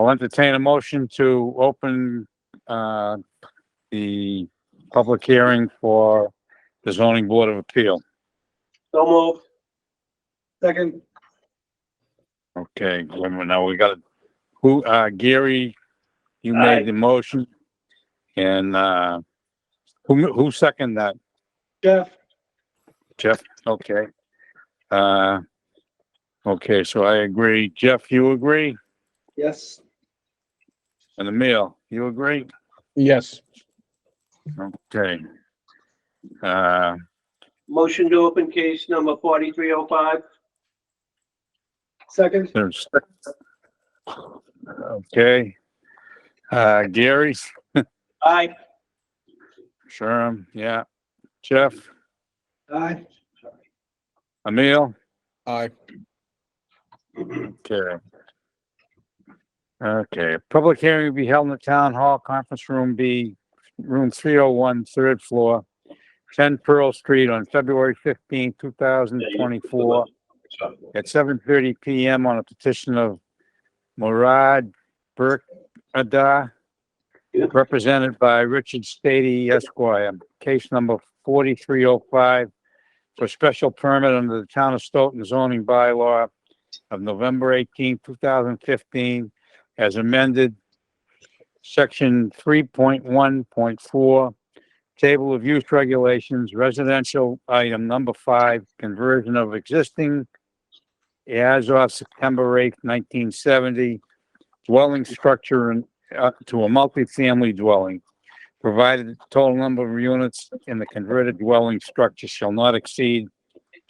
I'll entertain a motion to open the public hearing for the zoning board of appeal. So moved. Second. Okay, wait a minute, now we got Gary, you Aye. made the motion. And, who seconded that? Jeff. Okay. Okay, so I agree. Jeff, you agree? Yes. And Emil, you agree? Yes. Okay. Motion to open case number 4305. Second. There's, okay. Gary, Aye. Sherm, yeah. Jeff, Aye. Emil, Aye. okay. Okay, public hearing will be held in the town hall conference room B, room 301, third floor, 10 Pearl Street on February 15, 2024 at 7:30 PM on a petition of Murad Burkadar, represented by Richard Stady Esquire, case number 4305 for special permit under the town of Stoughton zoning bylaw of November 18, 2015, as amended, section 3.1.4, table of use regulations, residential item number 5, conversion of existing as of September 8, 1970, dwelling structure and to a multifamily dwelling, provided the total number of units in the converted dwelling structure shall not exceed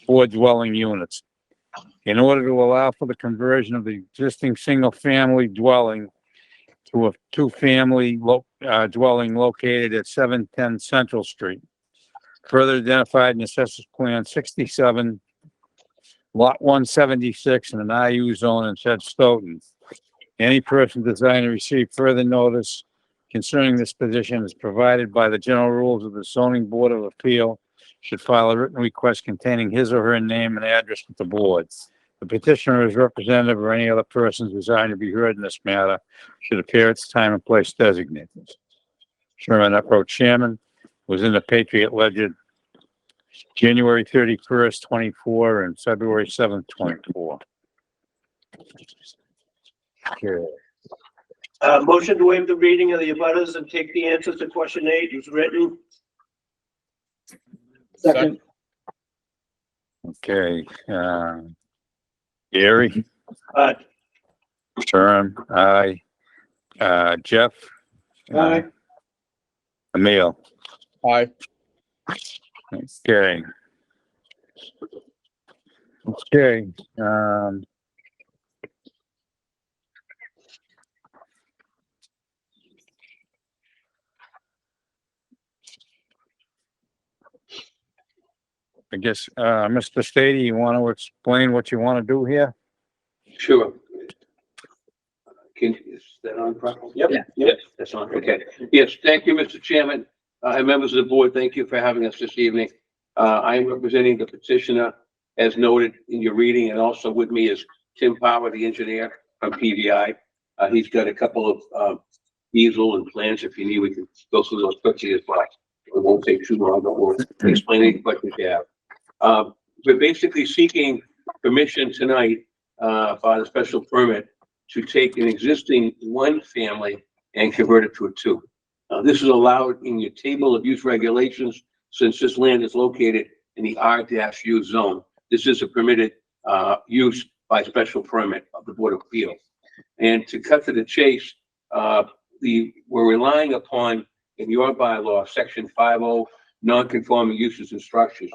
4 dwelling units. In order to allow for the conversion of the existing single-family dwelling to a two-family dwelling located at 710 Central Street, further identified in Assessors Plan 67, Lot 176 in an IU zone in said Stoughton. Any person desiring to receive further notice concerning this position is provided by the general rules of the zoning board of appeal should file a written request containing his or her name and address with the board. The petitioner, his representative, or any other persons desiring to be heard in this matter should appear at the time and place designated. Sherman Upro Chairman was in the Patriot Ledger January 31st, 24 and February 7th, 24. Okay. Motion to waive the reading of the abutters and take the answers to question 8 is written. Second. Okay, Gary, Aye. Sherm, aye. Jeff? Aye. Emil? Aye. Okay. Okay, I guess, Mr. Stady, you want to explain what you want to do here? Sure. Is that on properly? Yep. Yes, that's on. Okay. Yes, thank you, Mr. Chairman. And members of the board, thank you for having us this evening. I am representing the petitioner as noted in your reading, and also with me is Tim Power, the engineer from PVI. He's got a couple of easel and plans. If you need, we can go through those quickly as well. It won't take too long, but we'll explain any questions you have. We're basically seeking permission tonight for the special permit to take an existing 1 family and convert it to a 2. This is allowed in your table of use regulations since this land is located in the R-U zone. This is a permitted use by special permit of the Board of Appeals. And to cut to the chase, we're relying upon in your bylaw, section 50, non-conforming uses and structures.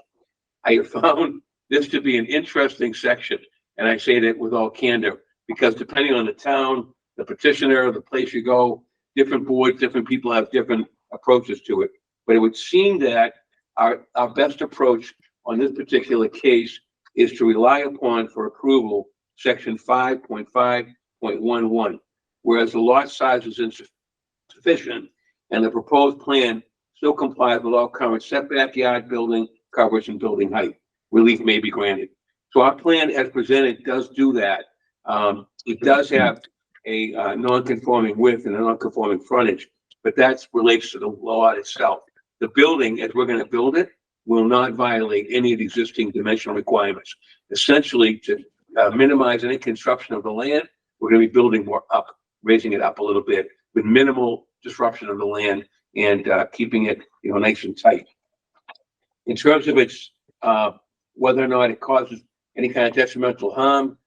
I have found this to be an interesting section, and I say that with all candor, because depending on the town, the petitioner, the place you go, different boards, different people have different approaches to it. But it would seem that our best approach on this particular case is to rely upon for approval section 5.5.11, whereas the lot size is insufficient and the proposed plan still complies with all current setback, yard building coverage, and building height. Relief may be granted. So our plan as presented does do that. It does have a non-conforming width and a non-conforming frontage, but that relates to the lot itself. The building, as we're gonna build it, will not violate any of the existing dimensional requirements. Essentially, to minimize any construction of the land, we're gonna be building more up, raising it up a little bit with minimal disruption of the land and keeping it, nice and tight. In terms of its whether or not it causes any kind of detrimental harm,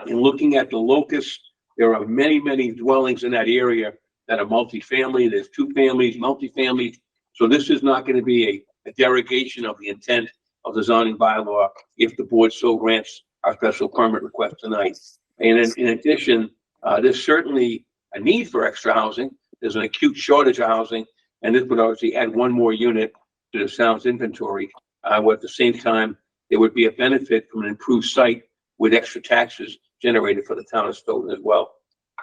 in looking at the locus, there are many, many dwellings in that area that are multifamily. There's two families, multifamily. So this is not going to be a derogation of the intent of the zoning bylaw if the board so grants our special permit request tonight. And in addition, there's certainly a need for extra housing. There's an acute shortage of housing, and this would obviously add one more unit to the town's inventory. Where at the same time, there would be a benefit from an improved site with extra taxes generated for the town of Stoughton as well.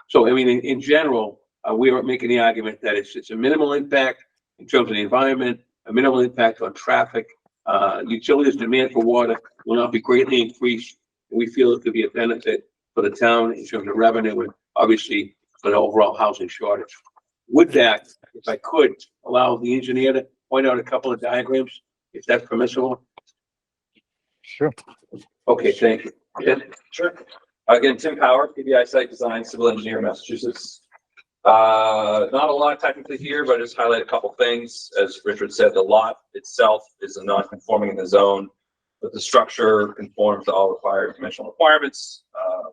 So, I mean, in general, we are making the argument that it's a minimal impact in terms of the environment, a minimal impact on traffic. Utilities demand for water will not be greatly increased. And we feel it could be a benefit for the town in terms of revenue and obviously for the overall housing shortage. With that, if I could allow the engineer to point out a couple of diagrams, if that's permissible. Sure. Okay, thank you. Ken? Sure. Again, Tim Power, PBI Site Design, Civil Engineer, Massachusetts. Not a lot technically here, but just highlight a couple things. As Richard said, the lot itself is a non-conforming in the zone, but the structure conforms to all required dimensional requirements,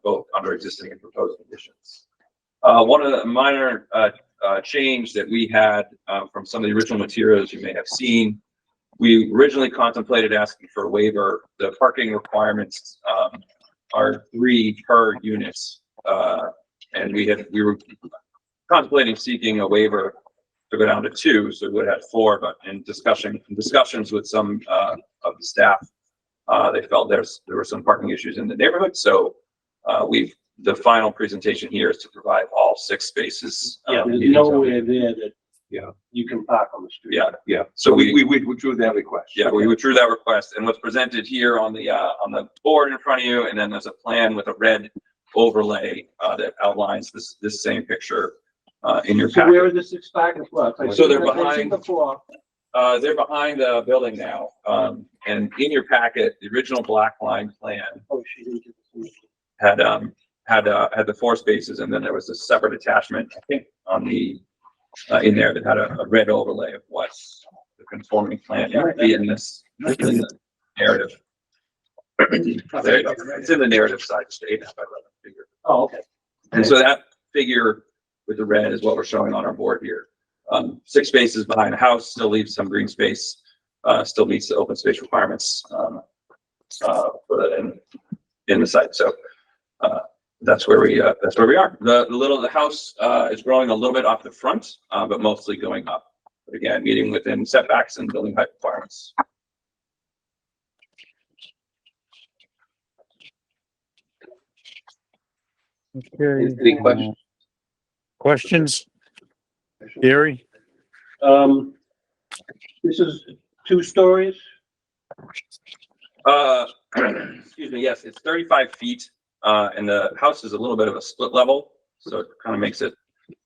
both under existing and proposed conditions. One of the minor change that we had from some of the original materials you may have seen, we originally contemplated asking for a waiver. The parking requirements are 3 per units, and we were contemplating seeking a waiver to go down to 2, so we would have 4. But in discussions with some of the staff, they felt there were some parking issues in the neighborhood. So the final presentation here is to provide all 6 spaces. Yeah, there's nowhere there that you can park on the street. Yeah. So we withdrew that request. Yeah, we withdrew that request, and what's presented here on the board in front of you, and then there's a plan with a red overlay that outlines this same picture in your So packet. where are the 6 parking spots? So they're I've seen behind- before. They're behind the building now, and in your packet, the original black line plan Oh, she didn't give it to me. had the 4 spaces, and then there was a separate attachment, I think, on the in there that had a red overlay of what's the conforming plan. It might be in this in the narrative. There you go. It's in the narrative side, just 8.5 by 11 figure. Oh, okay. And so that figure with the red is what we're showing on our board here. 6 spaces behind the house, still leaves some green space, still meets the open space requirements in the site. So that's where we are. The house is growing a little bit off the front, but mostly going up. But again, meeting within setbacks and building height requirements. Okay. Any questions? Questions? Gary? This is 2 stories. Excuse me. Yes, it's 35 feet, and the house is a little bit of a split level, so it kind of makes it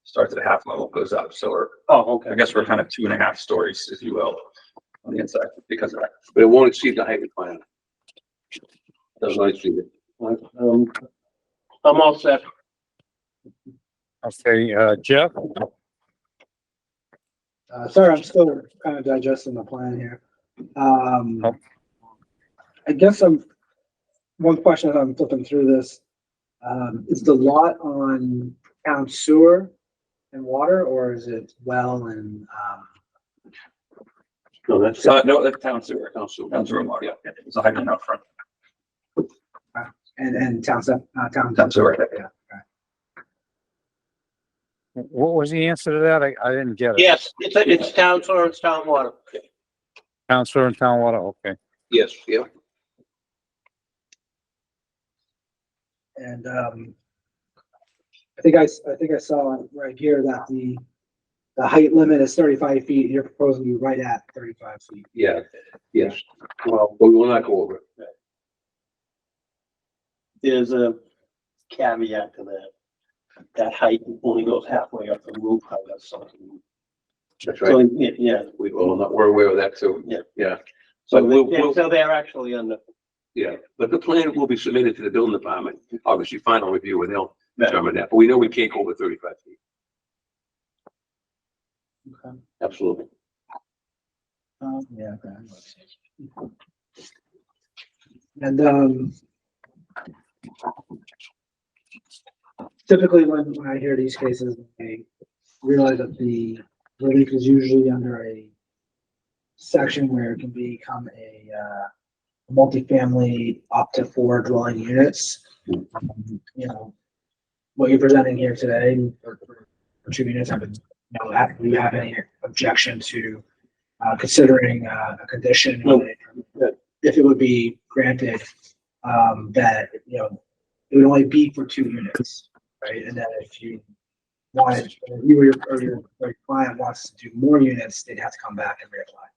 starts at a half level, goes up. So Oh, okay. I guess we're kind of 2.5 stories, if you will, on the inside because of that. But it won't exceed the height requirement. Does not exceed it. I'm all set. Okay, Jeff? Sorry, I'm still kind of digesting the plan here. Oh. I guess one question as I'm flipping through this, is the lot on town sewer and water, or is it well and, No, that's. No, that's town sewer. Town sewer and water. Yeah, it's a hydrant out front. and town Town sewer. Yeah. What was the answer to that? I didn't get it. Yes, it's town sewer, it's town water. Town sewer and town water, okay. Yes, yeah. And, I think I saw right here that the height limit is 35 feet. You're proposing to be right at 35 feet. Yeah, yes. Well, we will not go over it. There's a caveat to that. that height only goes halfway up the roof, how that's something. That's So, right. yeah, We're aware of that too. Yeah. Yeah. so But we'll, so they're actually on the, yeah, but the plan will be submitted to the building department, obviously final review, and they'll determine that, but we know we can't go over 35 feet. Okay. Absolutely. Yeah. Okay. And typically when I hear these cases, I realize that the relief is usually under a section where it can become a multifamily up to 4 dwelling units. You know, what you're presenting here today for 2 units, do you have any objection to considering a condition that if it would be granted, that, you know, it would only be for 2 units, right? And then if you wanted, if you or your client wants to do more units, they'd have to come back and reapply.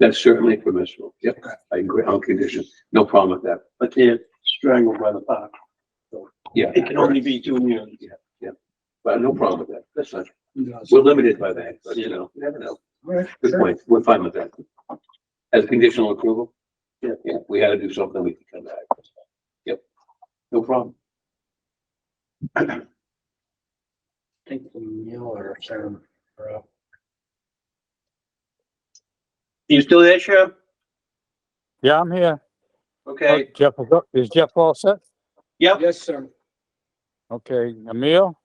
That's certainly permissible. Yep, I agree on condition. No problem with that. but they're strangled by the park. Yeah. It can only be 2 units. But no problem with that. That's not, we're limited by that, but you know, you never know. Good point. We're fine with that. As conditional approval? Yeah, we had to do something, we can come back. Yep, no problem. I think the meal or serve. You still there, Sheriff? Yeah, I'm here. Okay, Jeff, is Jeff all set? yep, Yes, sir. Okay, Emil?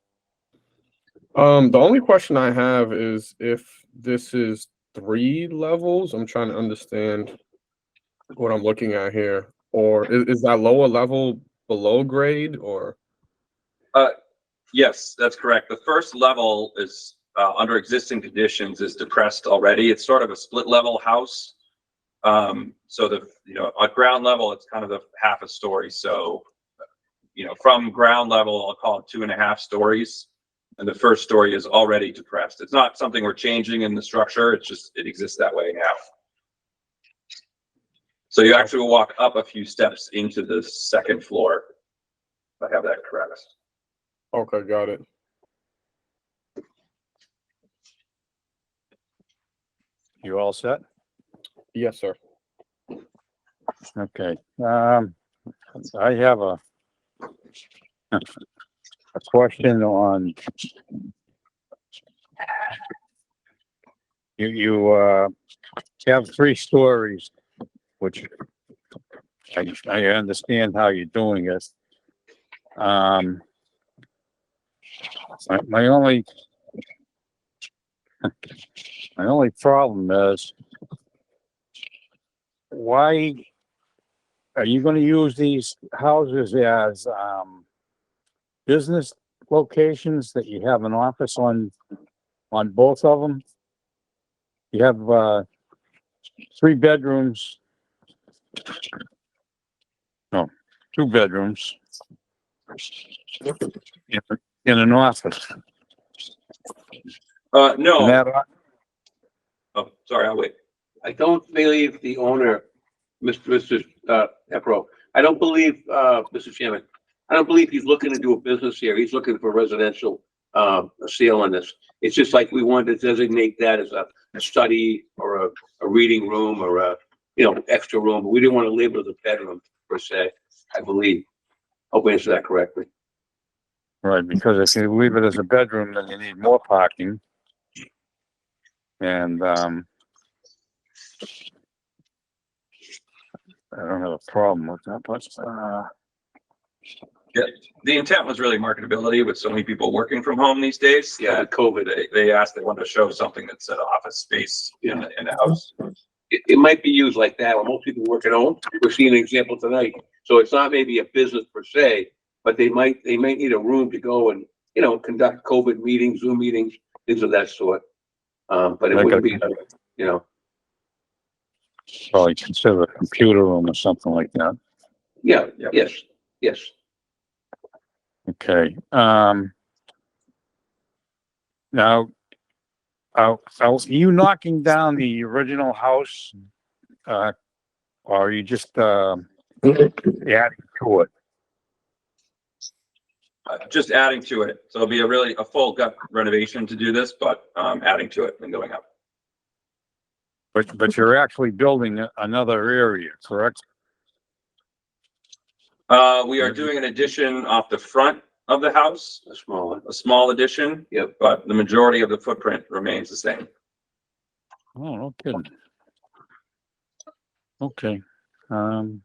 The only question I have is if this is 3 levels, I'm trying to understand what I'm looking at here. Or is that lower level below grade or? Yes, that's correct. The first level is under existing conditions is depressed already. It's sort of a split level house. So at ground level, it's kind of the half a story. So, from ground level, I'll call it 2.5 stories. And the first story is already depressed. It's not something we're changing in the structure. It's just, it exists that way now. So you actually will walk up a few steps into the 2nd floor. If I have that correct. Okay, got it. You all set? Yes, sir. Okay, I have a question on you have 3 stories, which I understand how you're doing it. My only problem is, why are you gonna use these houses as business locations that you have an office on both of them? You have 3 bedrooms. No, 2 bedrooms in an office. And No. that, Oh, sorry, I'll wait. I don't believe the owner, Mr. Epro, I don't believe, Mr. Chairman, I don't believe he's looking to do a business here. He's looking for residential, sale on this. It's just like we wanted to designate that as a study or a reading room or a, extra room. We didn't want to label it as a bedroom per se, I believe. Hope I answered that correctly. right, because if you leave it as a bedroom, then you need more parking. And I don't have a problem with that, but Yeah, the intent was really marketability with so many people working from home these days. Yeah, with COVID, they asked, they wanted to show something that said office space in the house. It might be used like that when most people work at home. We're seeing an example tonight. So it's not maybe a business per se, but they might need a room to go and, conduct COVID meetings, Zoom meetings, things of that sort. But it wouldn't be, probably consider a computer room or something like that. yeah, yes. Okay, now, are you knocking down the original house? Or are you just, adding to it? Just adding to it. So it'll be a full gut renovation to do this, but adding to it and going up. But you're actually building another area, correct? We are doing an addition off the front of the house, A small one. a small addition. Yep. But the majority of the footprint remains the same. Oh, no kidding. Okay, well,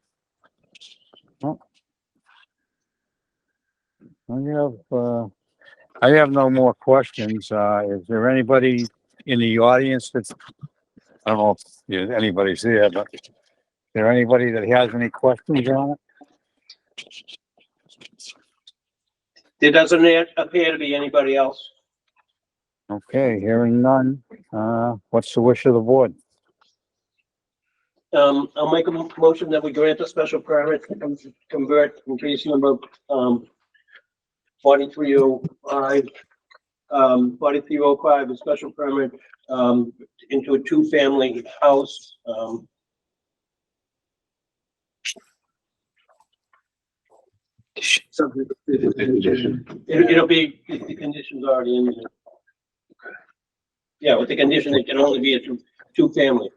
I have no more questions. Is there anybody in the audience that's, I don't know if anybody's there, but is there anybody that has any questions on it? There doesn't appear to be anybody else. Okay, hearing none. What's the wish of the board? I'll make a motion that we grant a special permit to convert in case number, 4305, 4305, a special permit, into a two-family house, it'll be, the conditions already in there. Yeah, with the condition it can only be a two-family.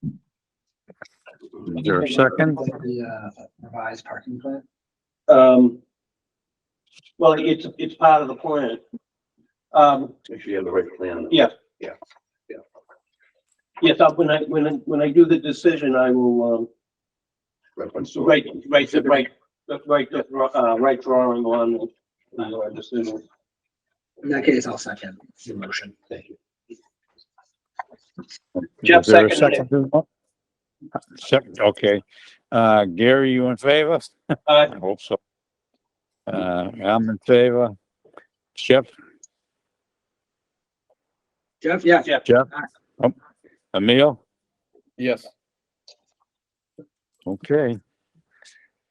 Is there a second? The revised parking plan. Well, it's part of the plan. Make sure you have the right plan. Yeah. Yeah. Yeah. Yes, when I do the decision, I will, Reference to it. write the right drawing on the decision. In that case, I'll second the motion. Thank you. Jeff Is there a seconded it. second? Second, okay. Gary, you in favor? I hope so. I'm in favor. Jeff, Jeff, yeah. Jeff? Oh, Emil? Yes. Okay.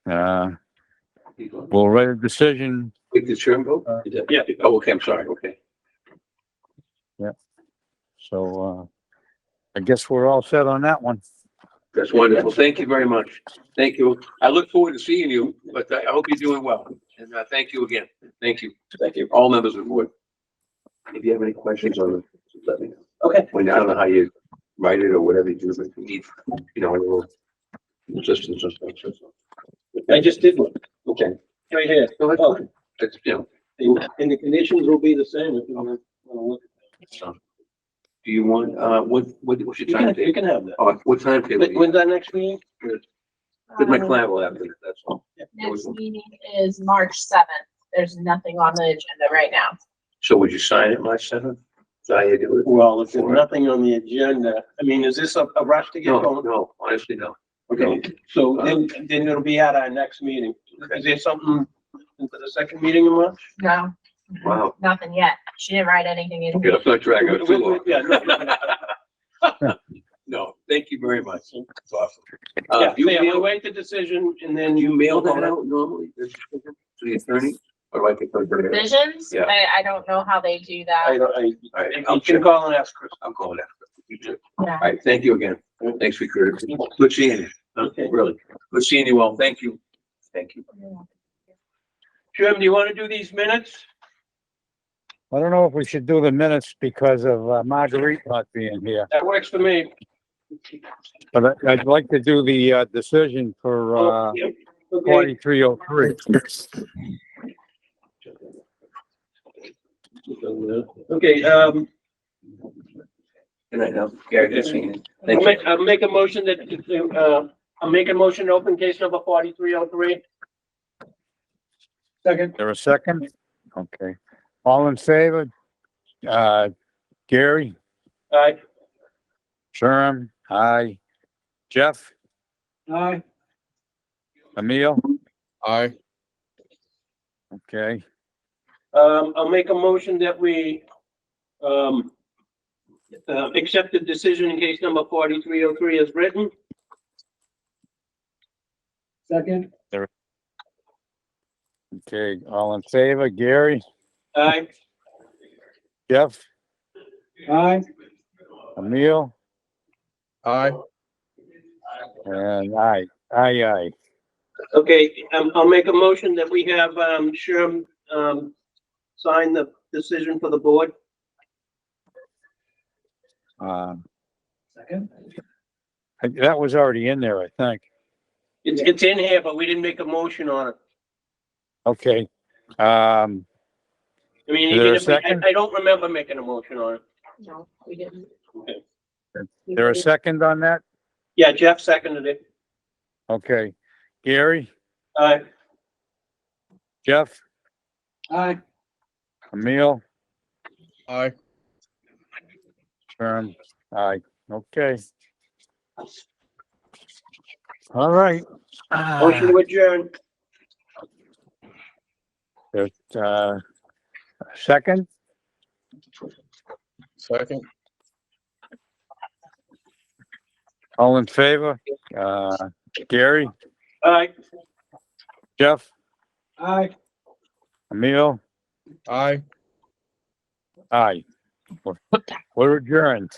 We'll write a decision. Wait, did Sharon vote? You did? Yeah. Oh, okay, I'm sorry, okay. So, I guess we're all set on that one. That's wonderful. Thank you very much. Thank you. I look forward to seeing you, but I hope you're doing well. And thank you again. Thank you. Thank you. All members of the board. If you have any questions on it, let me know. Okay. When I don't know how you write it or whatever you do, but if you need, a little assistance or stuff. I just did one. Okay. Right here. No, that's fine. That's, And the conditions will be the same if you want to look. so. Do you want, what's your You timetable? can have that. Oh, what time table? When's that next meeting? With my client will have it, that's all. Next meeting is March 7th. There's nothing on the agenda right now. So would you sign it March 7th? Is that how you do it? Well, if there's nothing on the agenda, I mean, is this a rush to get No, going? no, honestly, no. Okay, so then it'll be at our next meeting. Is there something for the second meeting in March? No, Wow. nothing yet. She didn't write anything in. Okay, let's not drag it too long. Yeah, no. No, thank you very much. It's awesome. Yeah, You we'll mail, wait the decision and then you mail that out normally to the attorney? Or do I think they're gonna? Visions? Yeah. I don't know how they do I that. don't, All right, you I'll can check. call and ask Chris. I'm calling after. You too. Yeah. All right, thank you again. Thanks for your courtesy. Good seeing you. Okay. Really. Good seeing you all. Thank you. Thank you. Jim, do you want to do these minutes? I don't know if we should do the minutes because of Marguerite not being here, That works for me. but I'd like to do the decision for Yep. Okay, 4303. okay, Good night now. Gary, good seeing you. Thank you. I'll make a motion I'll make a motion to open case number 4303. Second. There a second? Okay. All in favor? Gary, Aye. Sherm, aye. Jeff, Aye. Emil, Aye. okay. I'll make a motion that we, accept the decision in case number 4303 as written. Second. Okay, all in favor, Gary, Aye. Jeff, Aye. Emil, Aye. and aye. Okay, I'll make a motion that we have, Sherm, sign the decision for the board. Second? That was already in there, I think. It's in here, but we didn't make a motion on it. Okay. I mean, Is there a even if, second? I don't remember making a motion on it. No, we didn't. There a second on that? Yeah, Jeff seconded it. Okay. Gary, Jeff, Aye. Emil, Aye. Sherm, aye. Okay. All right. Motion to adjourn. Second, Second. all in favor? Gary, Aye. Jeff, Aye. Emil, Aye. aye. We're adjourned.